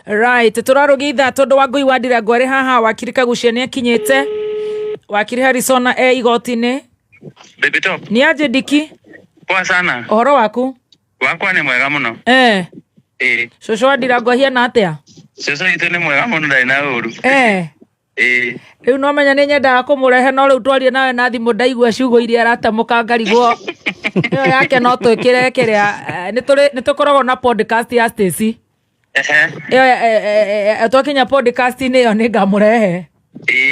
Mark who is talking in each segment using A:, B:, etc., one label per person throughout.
A: Right, turarugitha tondu Wangui wa Ndirango ari haha wakiri Kagucia ni akinyite. Wakiri Harrison igoti-ini.
B: Baby top.
A: Ni aje Diki?
B: Poa sana.
A: Ohoro waku?
B: Wakwa ni mwega muno.
A: Shosho wa Ndirango hiana atia?
B: Shosho itu ni mwega muno ndai na uru.
A: Riu no menya ni nyendaga kumurehe no riu twarie nawe na thimu ndaigua ciugo iria aratamuka ngarigwo. Iyo yake no twikire kiria ni tukoragwo na podcast ya Stacy. Iyo twakinya podcast ni yo ni ngamurehe.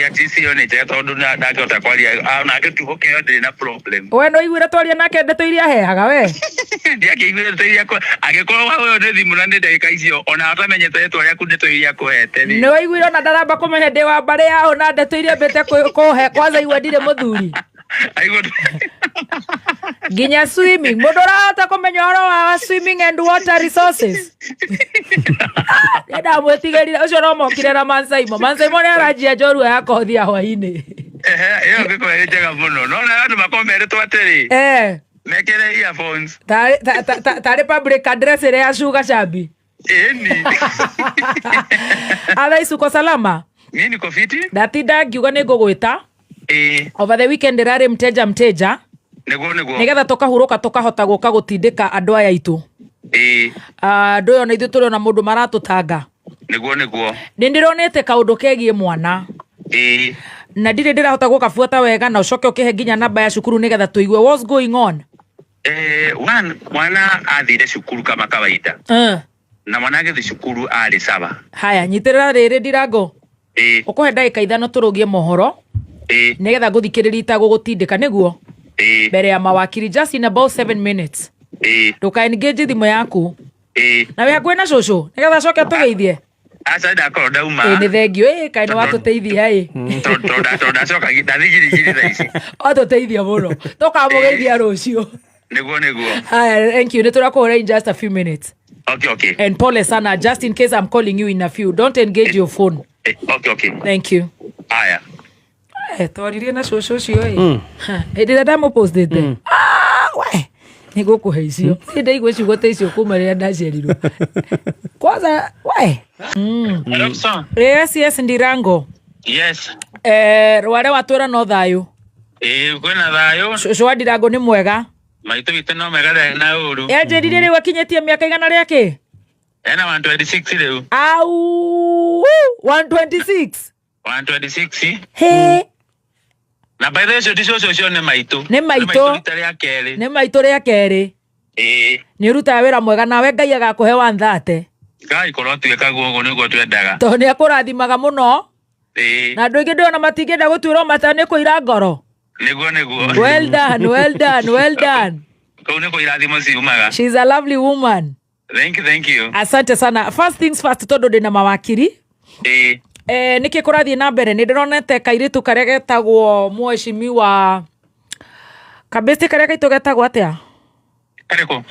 B: Atisi yo ni je tondu ndakihota kwaria nake tuhoke ndiri na problem.
A: We no igwire twaria nake ndeto iria hehaga we.
B: Ndiake igwire ndeto iria agikorwo wa ni thimu na ni ndagika icio ona atamenyete ndeto iria ku ndeto iria kuhete ni.
A: No igwire na ndaramba kumenya ndi wa mbare yaho na ndeto iria mbete kuhe kwanza igwe ndire muthuri. Ginya swimming mundu urahota kumenya horo wa swimming and water resources. Nda mwetigerire ucio no mokire na Mansaimo ni arajia njorua ya kothia hwaini.
B: Iyo ngiko njega muno no na andu makomere twatiri mekere earphones
A: tari public address ile ya Sugar Chabi.
B: Ni
A: Ala isuko salama.
B: Mimi niko fiti
A: ndatinda ngiuga ni ngugwita over the weekend rari mteja
B: Nego
A: nigetha tukahuruka tukahota guka gutindika andu aya itu andu yo na ithu turi na mundu maratutanga
B: nego
A: ni ndironete kaundu kegie mwana na ndire ndirahota gukabuata wega na ucoke ukihe nginya namba ya cukuru nigetha tuigue what's going on.
B: Mwana athire cukuru kama kawaida na mwana agithi cukuru ari saba.
A: Haya nyitirira riri Ndirango ukuhe ndagika ithano turugie mohoro nigetha nguthikiriria itagugutindika niguo mbere ya mawakiri just in about 7 minutes. Nduka engage thimu yaku na we hakuhe na cũcũ nigetha coke tugeithie.
B: Aca ndakorwo ndauma
A: ni thengio kaini watuteithia
B: tonda coka ndathigirigiri thaa ici
A: watuteithia muno tukamugeithia rũciũ
B: niguo.
A: Haya, thank you. Niturakuhora in just a few minutes.
B: Okay.
A: And pole sana, just in case I'm calling you in a few, don't engage your phone.
B: Okay.
A: Thank you.
B: Haya.
A: Twaririe na cũcũ ũcio ndira ndamũpostete we nigukuhe icio ndaigua ciugo ta icio kuma rĩrĩa ndaciarirwo kwanza we yes Ndirango.
B: Yes.
A: Rware watwĩra no thayũ
B: kwĩna thayũ.
A: Cũcũ wa Ndirango nĩ mwega.
B: Maitũ witũ no mega na ũru.
A: Njerire rĩu akinyĩtie mĩaka igana rĩake
B: ena 126 rĩu.
A: Au 126
B: he na by the way cio nĩ maitũ
A: nĩ maitũ rĩa kerĩ nĩ rutaga wĩra mwega nawe Ngai agakuhe 130.
B: Ngai korwo tuĩkaga ũguo nĩguo twendaga
A: tondũ nĩ akũrathimaga mũno na andũ aingĩ ndĩona matingĩenda gũtuĩrwo mata nĩ kũira ngoro.
B: Niguo.
A: Well done.
B: Kau nĩkũ irathimo ciumaga.
A: She's a lovely woman.
B: Thank you.
A: Asante sana. First things first, tondũ ndĩna mawakiri nĩkĩ kũrathiĩ na mbere nĩ ndĩronete kairitu karĩa getagwo mheshimiwa Kabesti karĩa gaitũ getagwo atĩa
B: karĩkũ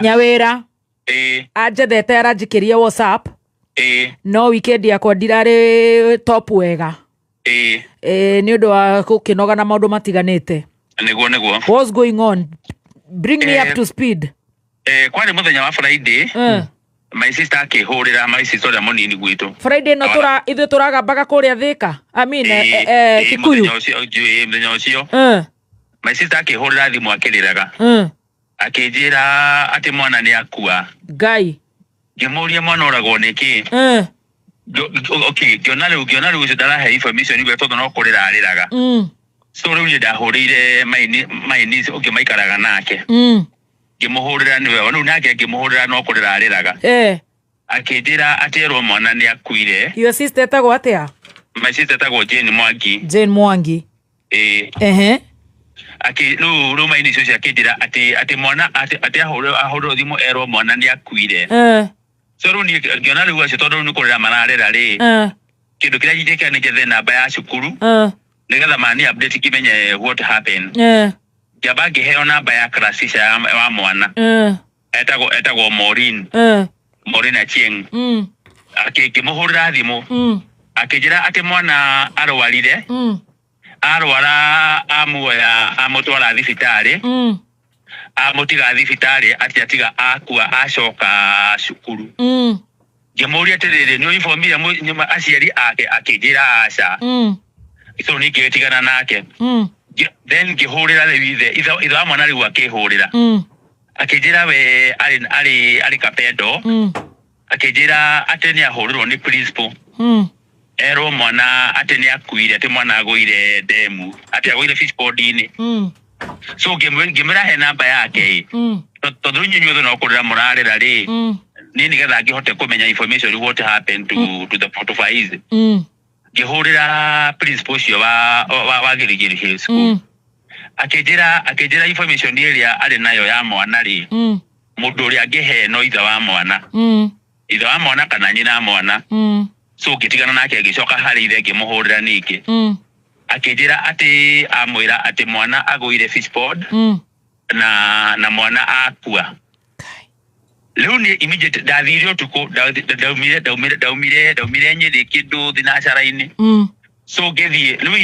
A: Nyawĩra anjethete aranjikĩria WhatsApp no weekend yakwa ndirarĩ top wega nĩ ũndũ wa gũkĩnoga na maũndũ matiganĩte.
B: Niguo.
A: What's going on? Bring me up to speed.
B: Kwarĩ mũthenya wa Friday my sister akĩhũrĩra my sister ũrĩa mũnini gwitũ.
A: Friday no ithuĩ tũragambaga kũrĩa Thĩka Kikuyu
B: mũthenya ũcio my sister akĩhũrĩra thimũ akĩrĩraga akĩnjĩra atĩ mwana nĩ akua. Ngai ngĩmũria mwana ũragwo nĩkĩ ngĩona rĩu ũcio ndarahe information iwe tondũ no kũrĩra arĩraga so rĩu ndahũrĩire maini ũngĩmaikaraga nake ngĩmũhũrĩra nĩwe rĩu nake ngĩmũhũrĩra no kũrĩra arĩraga akĩnjĩra atĩrwo mwana nĩ akuire. Your sister etagwo atĩa? My sister etagwo Jane Mwangi. Rĩu maini icio akĩnjĩra atĩ mwana atĩ ahũrĩrwo thimũ erwo mwana nĩ akuire. So rĩu ngĩona rĩu acio tondũ nĩ kũrĩra mararĩra kĩndũ kĩrĩa ingĩka nĩ njethe namba ya cukuru nĩgetha mani update kimenye what happened. Ngĩamba ngĩheo namba ya class wa mwana etagwo Maureen Achieng. Akĩmũhũrĩra thimũ akĩnjĩra atĩ mwana arwarire arwara amũtwara thibitarĩ amutiga thibitarĩ ati atiga akua acoka cukuru Gemuria tere no informi nyuma aciari ake akijira aca. So ni getigana nake. Then gihurira lewithe itha mwana riu akihurira. Akijira we ali kapedo. Akijira ateni ahurirwo ni principal. Ero mwana ateni akuire ate mwana agoire demu ate agoire fish pod-ini. So gemera he namba yake. Tondũ nyinyi no kurira murarira ri nini getha ngihote kumenya information what happened to the photofiles. Gihurira principal cio wa Girigiri Hill School. Akijira information iria ari nayo ya mwana ri mundu uri angihe no itha wa mwana. Itha wa mwana kana nyina mwana. So gitigana nake agicoka hari ithe ngimuhurira ningi. Akijira ati amwira ati mwana agoire fish pod na mwana akua. Leo ni immediate dathirio tuko daumire nyiri kindu thinacara-ini. So gethie leo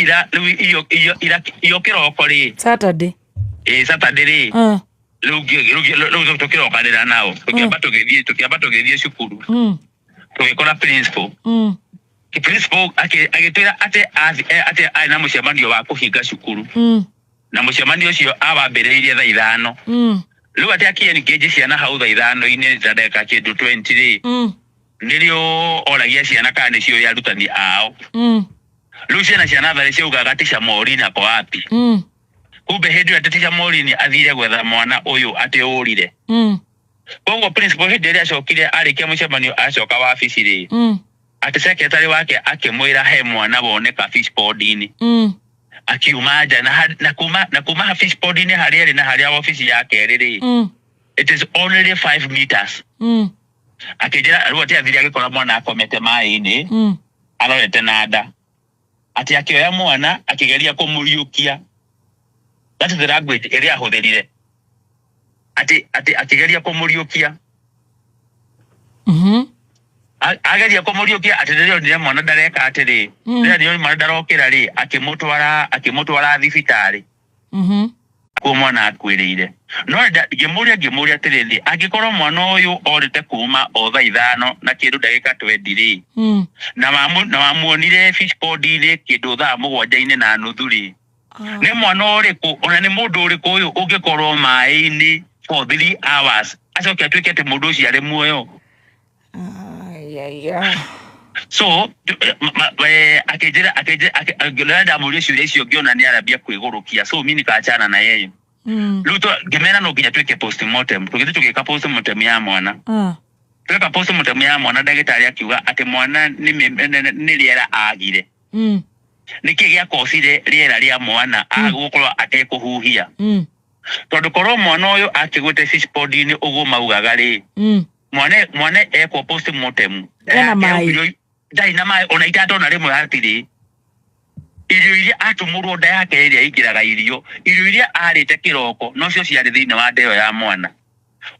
B: iyo kiroko ri
A: Saturday.
B: Saturday ri leo tukiroko ndira nao tukiamba tugethie cukuru. Tugikora principal. Principal agitwira ate na mucemanio wa kuhinga cukuru. Na mucemanio cio awambiriirie thaa 5. Leo ati akieni keje ciana hau thaa 5 ine ndeka kindu 20 ri nirio oragia ciana kana cio ya rutani ao. Leo ciana thare ciugaga tisha mori na kwa wapi. Kumbe hĩndĩ ĩrĩa tisha mori ni athire gwetha mwana uyu ate urire. Koguo principal hĩndĩ ĩrĩa acokire arikia mucemanio acoka wabici ri ati secretary wake akimwira he mwana woneka fish pod-ini. Akiuma nja na kuma fish pod-ini haria ri na haria office yake riri. It is only 5 meters. Akijira ruote athiri agikora mwana akomete mai-ini. Arorete nada. Ati akioya mwana akigeria kumuriukia. That is the language area ahũthĩrire. Ati akigeria kumuriukia. Ageria kumuriukia ati ndio mwana ndareka atiri. Ndio mwana ndarokira ri akimutwara thibitari. Kwa mwana akwirire. No gemuria atiri agikorwo mwana uyu orite kuma o thaa 5 na kindu ndagika 20 ri. Na mamuonire fish pod-ini kindu thaa 7 na nuthu ri. Ni mwana uriku ona ni mundu uriku uyu ungikorwo mai-ini for 3 hours acoke atuike ati mundu ucio ari muoyo. So akijira muri ciuria icio ngiona ni arabia kwigurukia. So mimi nikaachana na yeye. Luto gemena no nginya twike postmortem. Tugika postmortem ya mwana. Twika postmortem ya mwana ndagitari akiuga ati mwana ni riera agire. Niki gya kosire riera ria mwana agukorwo atekuhuhia. Tondu korwo mwana uyu akigwete fish pod-ini uguo maugaga ri mwana eko postmortem dai na mai ona itatona rimwe atiri irio iria atumurwo nda yake iria ingiraga irio iria arite kiroko no cio ciari thiine wa ndeo ya mwana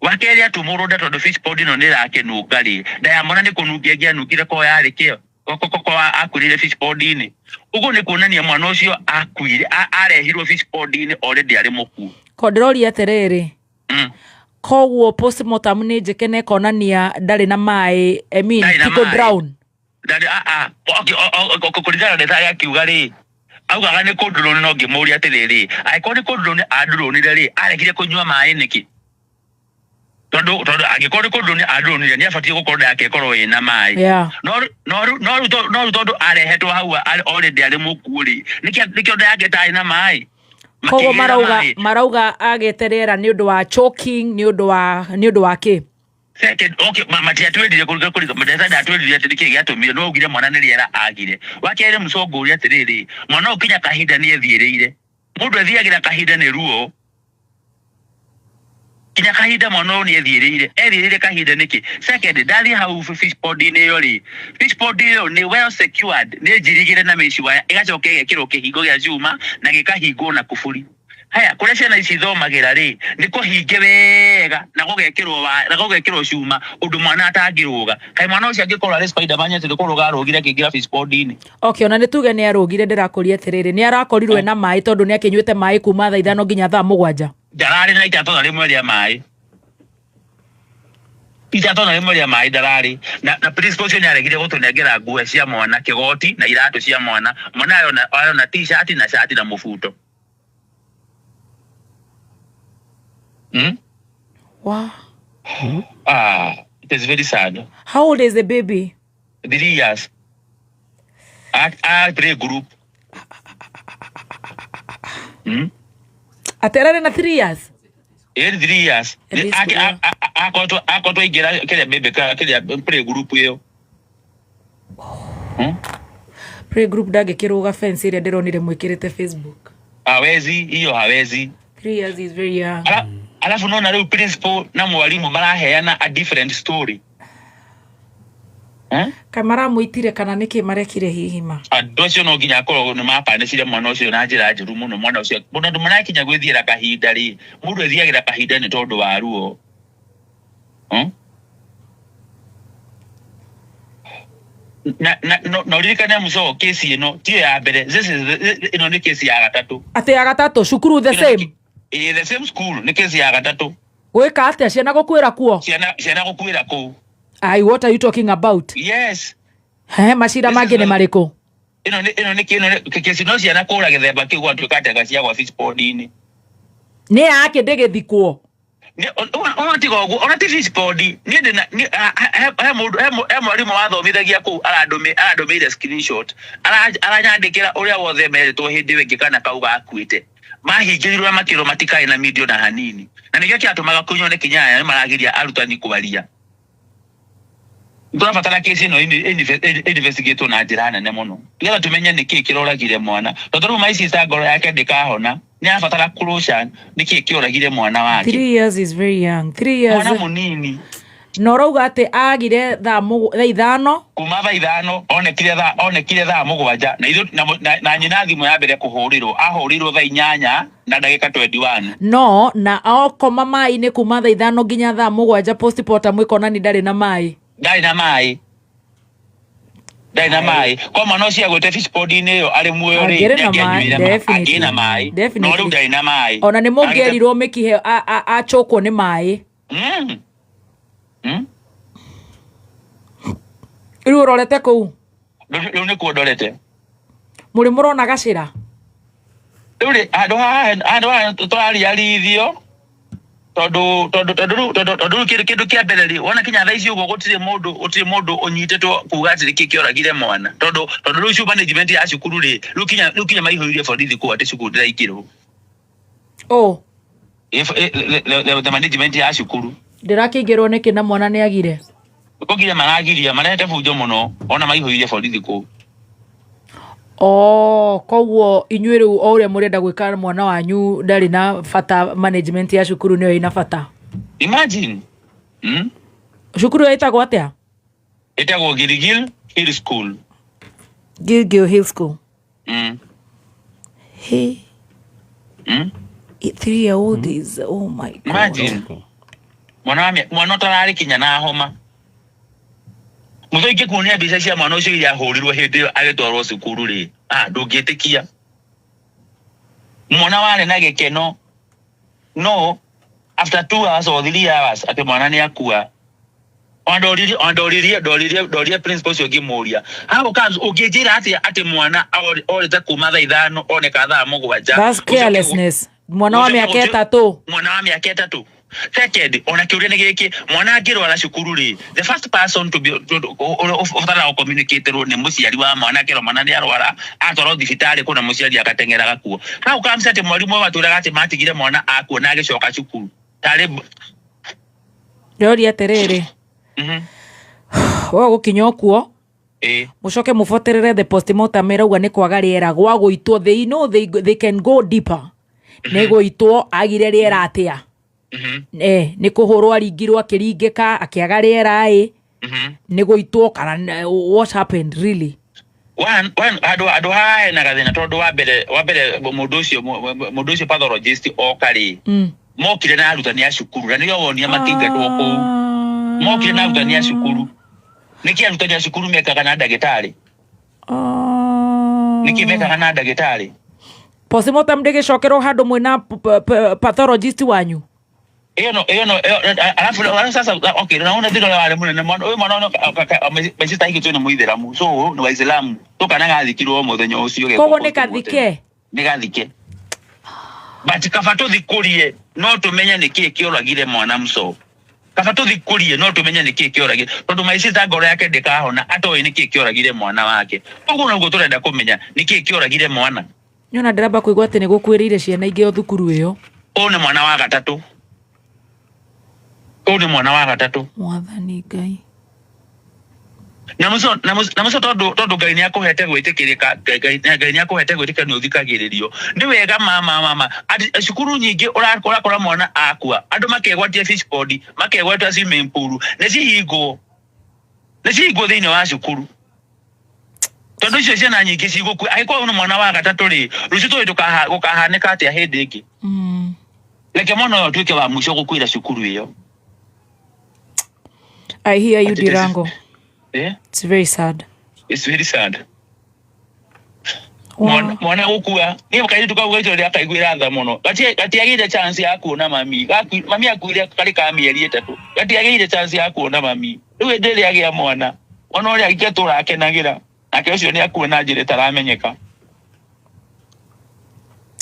B: wakeri atumurwo nda tondu fish pod-ino ni rakenunga ri nda ya mwana ni kunungia ngianungire ko yari kio ko akurire fish pod-ini uguo ni kuonania mwana ucio akuire arehirwo fish pod-ini already ari muku
A: kondirori atiriri. Koguo postmortem ni njikene konania ndari na mai tiko drown.
B: Ndari kuringana na thari akiuga ri augaga ni kunduroni no ngimuria atiriri aiko ni kunduroni anduroni ri arekire kunyua mai niki tondu agikori kunduroni anduroni ni afatie gukorwo yake korwo ina mai. No tondu arehetwo hau already ari mukuri nikio nda yake tai na mai.
A: Kogo marauga ageterera ni undu wa choking ni undu wa ki.
B: Second matia twendire kuri madesa twendire ati niki giatumire no ugire mwana ni riera agire. Wakere muconguri atiriri mwana ukinya kahinda ni ethireire. Mundu ethiagira kahinda ni ruo. Kinya kahinda mwana ni ethireire kahinda niki. Second ndari hau fish pod-ini yo ri. Fish pod-ini ni well secured ni njirigire na meshi waya igacoke gekiro kihingo gia Juma na gikahingwo na kufuri. Haya kure ciana ici thomagira ri ni kuhinge wega na gugekirwo cuma undu mwana atangiruga kai mwana ucio angikorwo ari Spiderman ati ndikuruga arugire kingira fish pod-ini.
A: Okay ona nituge ni arugire ndirakuria atiriri ni arakorirwe na mai tondu ni akinyuite mai kuma thaa 5 nginya thaa 7.
B: Ndarari na itatu rimwe ria mai Ita tona rimwe ria mai darari na principal cio nyaregire gutunengera nguo cia mwana kigoti na iratu cia mwana ayona t-shirt na shirt na mufuto.
A: Wow.
B: It is very sad.
A: How old is the baby?
B: 3 years. I play group.
A: Aterare na 3 years?
B: 3 years. Akoto igira kile bebe kile play group yo.
A: Play group dage kiruga fence ile ndironire mwikirite Facebook.
B: Hawezi.
A: 3 years is very young.
B: Alafu nona leo principal na mwalimu maraheana a different story.
A: Kamara muitire kana niki marekire hihima.
B: Adocio no ginya akoro no mapanecire mwana ucio na njira njiru muno mwana ucio. Mundu marakinya gwithiira kahinda ri. Mundu ethiagira kahinda ni tondu wa ruo. No ririkane muso kesi ino ti ya mbere. This is ino ni kesi ya gatatu.
A: Ate ya gatatu shukuru the same.
B: The same school ni kesi ya gatatu.
A: Gwika atia ciana gukwira kuo.
B: Ciana gukwira kuo.
A: Ai, what are you talking about?
B: Yes.
A: Mashira mangĩ nĩ marĩkũ?
B: Ino ni kesi no ciana kũra gĩthemba kĩu gwatuĩka atĩ gacia gwa fish pond-inĩ.
A: Nĩ yake ndĩgĩthikwo.
B: Ona ti fish pond ni ndina he mwarimũ wathomithagia kũu arandũmĩire screenshot aranyandĩkĩra ũrĩa wothe meretwo hĩndĩ ĩyo ĩngĩ kana kau gakuĩte. Mahingĩrirwo makĩrwo matikae na video na hanini. Na nĩkĩo kĩatũmaga kũnyone Kinyaya nĩ maragiria arutani kũbaria. Turabatara kesi ino investigate na njira nene muno. Nĩgetha tumenye nĩkĩ kĩroragire mwana. Tondũ rĩu maicita ngoro yake ndĩkahona. Nĩ abatara closure nĩkĩ kĩoragire mwana wake.
A: 3 years is very young. 3 years.
B: Mwana munini.
A: Norauga atĩ agire thaa 5.
B: Kuma thaa 5 onekire thaa 7 na nyina thimũ ya mbere kũhũrĩrwo ahũrĩrwo thaa 8 na ndagĩka 21.
A: No na okoma mai-inĩ kuma thaa 5 nginya thaa 7 postpartum ĩkona ni ndarĩ na mai.
B: Dynamite. Kwa mwana ũcio agwĩte fish pond-inĩ ĩyo arĩ muoyo rĩ agĩna mai. No rĩu ndarĩ na mai.
A: Ona nĩ mũngĩerirwo mĩkihe achũkwo nĩ mai. Rĩu ũrorete kũu?
B: Rĩu nĩ kuo ndorete.
A: Mũrĩ mũrona gacĩra?
B: Rĩu rĩ handũ haha tũrariarithio tondu kindu kia mbere ri wona Kinya thaa ici ugo gutire mundu unyitetwo kuga atiri kĩoragire mwana tondu riu management ya cukuru ri riu Kinya maihoirie borithi ku ati cukuru ndiraikirwo. The management ya cukuru
A: ndirakĩingĩrwo nĩkĩ na mwana nĩ agire
B: kugira maragiria marete bunjo muno ona maihoirie borithi ku.
A: Koguo inyuĩ rĩu o ũrĩa mũrenda gwĩka mwana wanyu ndarĩ na bata, management ya cukuru nĩyo ĩna bata.
B: Imagine.
A: Cukuru ĩtagwo atĩa?
B: Ĩtagwo Gilgil Hill School.
A: Gilgil Hill School. Hey. 3-year-old is, oh my God.
B: Imagine. Mwana tarari Kinya na homa. Mutho ingĩ kuonia mbica cia mwana ũcio iria ahũrirwo hĩndĩ ĩyo agĩtwarwo cukuru rĩ ndũngĩtĩkia. Mwana warĩ na gĩkeno. No, after 2 hours or 3 hours atĩ mwana nĩ akua. Ndoririe principal ũcio ngĩmũria. How comes ũngĩnjĩra atĩ mwana orĩte kuma thaa 5 oneka thaa 7?
A: That's carelessness. Mwana wa mĩaka 3.
B: Mwana wa mĩaka 3. Second, ona kiuria ni giki mwana ngirwara cukuru ri the first person to be ofara communicate ro ni muciari wa mwana kero mwana ni arwara atoro thibitari kuna muciari akatengeraga kuo. How comes ati mwalimu wa turaga ati matigire mwana akuo na agicoka cukuru tari
A: ndori aterere wa gukinya kuo mucoke mufoterere the postmortem erauga ni kwaga riera gwa guitwo. They know they can go deeper. Ni guitwo agire riera atia ni kuhurwo aringirwo akiringika akiaga riera ni guitwo kana what happened really?
B: One ado hae na gathina tondu wa mbere mundu ucio pathologist okari mokire na arutani a cukuru na niyo wonia makingatwo kuu mokire na arutani a cukuru niki arutani a cukuru mekaga na ndagĩtarĩ niki mekaga na ndagĩtarĩ
A: postmortem ndĩgĩcokerwo handũ mwĩna pathologist wanyu
B: alafu sasa okay naona ndio wale mwana uyu mwana mesita hiki tuna muitheramu so ni waislamu to kana gathikirwo muthenya ucio ge
A: kogo nikathike
B: but kafato thikurie no tumenya niki kioragire mwana mso kafato thikurie no tumenya niki kioragire tondu maicita ngoro yake ndikahona atoe niki kioragire mwana wake uguo naguo turenda kumenya niki kioragire mwana
A: nyona ndiramba kuigwa ati ni gukwirire ciana ingi o thukuru iyo
B: one mwana wa gatatu Ode mwana wa gatatu.
A: Mwathani Ngai.
B: Namuso tondu Ngai ni akuhete gwitikirika Ngai ni akuhete gwitika ni uthikagiririo. Ni wega mama cukuru nyingi urakora mwana akua. Andu makegwatia fish pond, makegwatia swimming pool. Necihingo thiini wa cukuru. Tondu icio ciana nyingi cigukua. Agikwa uno mwana wa gatatu ri. Rucio twi tukahanika atia hindi ingi. Leke mwana tuike wa mwisho gukwira cukuru iyo.
A: I hear you, Dirango.
B: Yeah?
A: It's very sad.
B: It's very sad. Mwana ukua. Ni mkaidi tukavuga ito ya kaiguira tha muno. Gati agire chance ya kuona mami. Mami akuire kali ka mieri 3. Gati agire chance ya kuona mami. Riu ndele agia mwana. Ona uri agikia tura akenagira. Ake ucio ni akuona njire taramenyeka.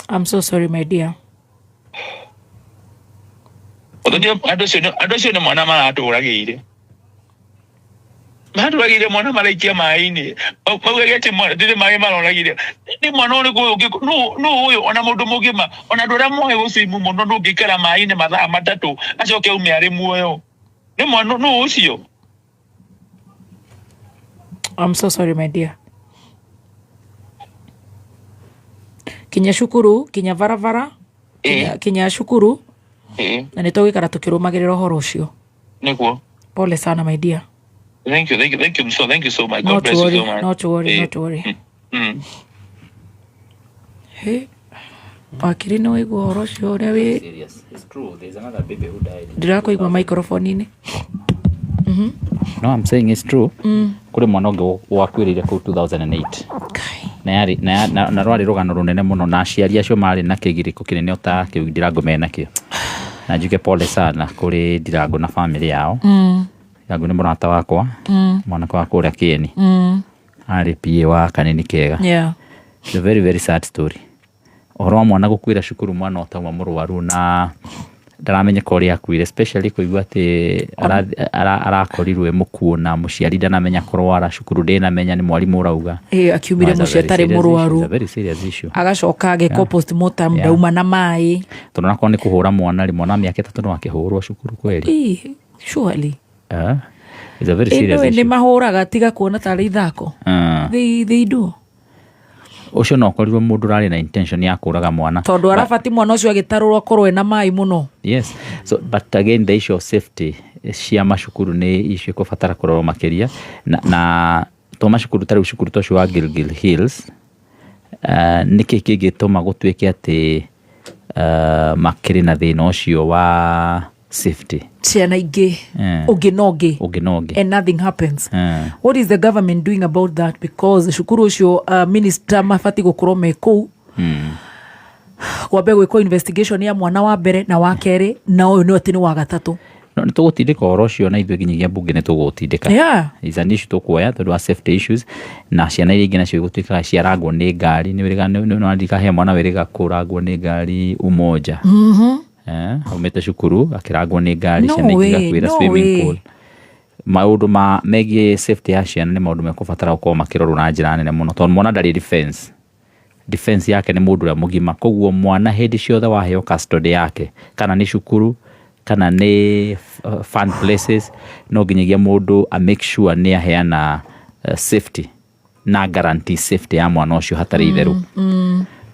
A: I'm so sorry, my dear.
B: Odo adocio ni mwana mara aturagire. Maturagire mwana maraikia maini. Magegete mwana ndire mai maroragire. Ni mwana uri go no uyu ona mundu mugima ona ndura mohe gucimu muno ndungikara maini mathaa matatu acoke umia ari muoyo. Ni mwana no ucio.
A: I'm so sorry, my dear. Kinya shukuru, kinya varavara, kinya shukuru. Na nitogikara tukirumagirira uhoro ucio.
B: Niguo.
A: Pole sana, my dear.
B: Thank you so much. God bless you so much.
A: Not to worry. Hey, wakiri no igwo uhoro ucio uria wi
C: serious. It's true. There's another baby who died.
A: Ndirakuigwa microphone ini.
C: No, I'm saying it's true. Kuri mwana ungi wakwirire ku 2008. Na rwari rugano runene muno na aciari acio mari na kigiriko kinene ota kiu Ndirango mena kio. Na njuke pole sana kuri Ndirango na family yao. Ndirango ni murata wakwa. Mwana kwa kuria Kieni. Ari pie wa kanini kega.
A: Yeah.
C: It's a very very sad story. Oro mwana gukwira shukuru mwana otauma murwaru na ndaramenyeka uria akuire, especially kuigua ati arakorirwe mukuo na muciari ndanamenya kurwara cukuru ndinamenya ni mwarimu urauga
A: akiumire muciari atari murwaru.
C: It's a very serious issue.
A: Agacoka ageko postmortem ndauma na mai
C: tunako ni kuhura mwana mwana miaka 3 no akihurwo cukuru kweli.
A: Surely.
C: It's a very serious issue.
A: Ni mahuraga tiga kuona tari ithako. They do.
C: Ucio no korirwo mundu rari na intention ya kuraga mwana
A: tondu arabati mwana ucio agitarurwo korwe na mai muno.
C: Yes, so but again the issue of safety cia macukuru ni issue kubatara kurorwo makiria na to macukuru tari ucukuru tocio wa Gilgil Hills niki kigituma gutwike ati makiri na thina ucio wa safety
A: ciana ingi uginogi and nothing happens. What is the government doing about that? Because shukuru ucio minister mafati gukorwo meku wambe gwiko investigation ya mwana wa mbere na wa keri na uyu ni atini wa gatatu.
C: No tugutindika oro cio na ithuĩ nginyagia mbunge nĩ tũgũtindĩka.
A: Yeah.
C: Is an issue tũkuoya tondũ wa safety issues na ciana iria ingĩ nacio igũtuĩkaga ciaragwo nĩ ngari nĩ ndikahe mwana wĩrĩga kũragwo nĩ ngari Umoja. Aumĩte cukuru akĩragwo nĩ ngari ciana ingĩ igakuĩra swimming pool. Maũndũ megiĩ safety ya ciana nĩ maũndũ mekũbatara gũkorwo makĩrorwo na njĩra nene mũno tondũ mwana ndarĩ defense yake nĩ mũndũ ũrĩa mũgima, koguo mwana hĩndĩ ciothe waheo custody yake kana nĩ cukuru kana ni fun places no ginyagia mundu a make sure ni aheana safety na guarantee safety ya mwana ucio hatari itheru.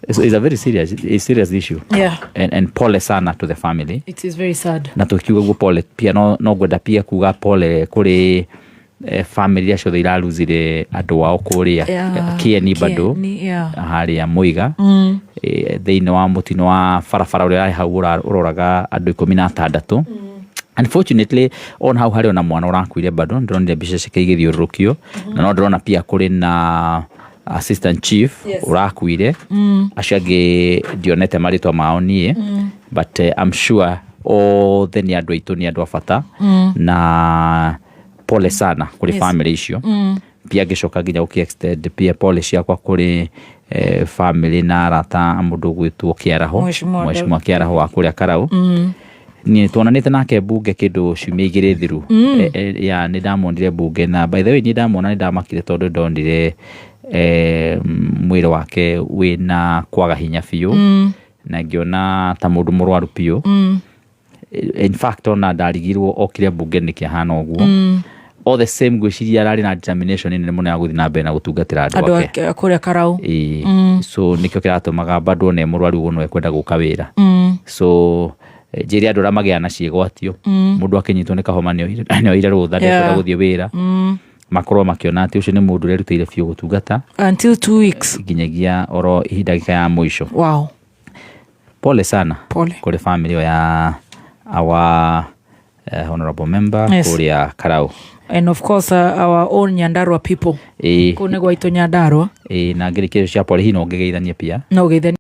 C: It's a very serious issue.
A: Yeah.
C: And pole sana to the family.
A: It is very sad.
C: Na tukiuga go pole pia no gwenda pia kuga pole kuri family acio thira luzire andu wao kuria Kieni bado haria Muiga thiini wa mutino wa farafara uria hau uroraga andu 16. Unfortunately on how hari ona mwana urakuire bado ndronire mbica cikigithiurukio na no ndrona pia kuri na assistant chief urakuire acio angi ndionete maritwa mao nie but I'm sure othe nĩ andũ aitũ, nĩ andũ a bata na pole sana kũrĩ family icio. Pia ngĩcoka nginya gũki-extend pia pole ciakwa kũrĩ family na arata a mũndũ gwĩtwo Kĩaraho, Mheshimiwa Kĩaraho wa kũrĩa Karau. Niĩ tuonanĩte nake mbunge kĩndũ ciumia 2 thiru. Nĩ ndamonire mbunge, na by the way nĩ ndamona nĩ ndamakire tondũ ndonire mwĩrĩ wake wĩna kwaga hinya biũ, na ngĩona ta mũndũ mũrwaru biũ. In fact ona ndarigirwo okire mbunge nĩ kĩahana ũguo. All the same gwĩciria ararĩ na determination nene mũno ya gũthiĩ na mbere na gũtungatĩra andũ ake
A: kũrĩa Karau.
C: So nĩkĩo kĩratũmaga bado one mũrwaru ũguo no ekwenda gũka wĩra. So njĩre andũ arĩa magĩa na ciĩgwatio, mũndũ akĩnyitwo nĩ kahoma nĩoire rũtha nĩekwenda gũthiĩ wĩra, makorwo makĩona atĩ ũcio nĩ mũndũ ũrerutĩire biũ gũtungata
A: until 2 weeks
C: nginyagia oro ihinda gĩka ya mũico.
A: Wow.
C: Pole sana kũrĩ family ya our honorable member kũrĩa Karau.
A: And of course our own Nyandarua people. Kũu nĩ gwaitũ Nyandarua.
C: Na ngĩrĩkĩrĩria cia pole hino ngĩgeithania pia.
A: No geithania.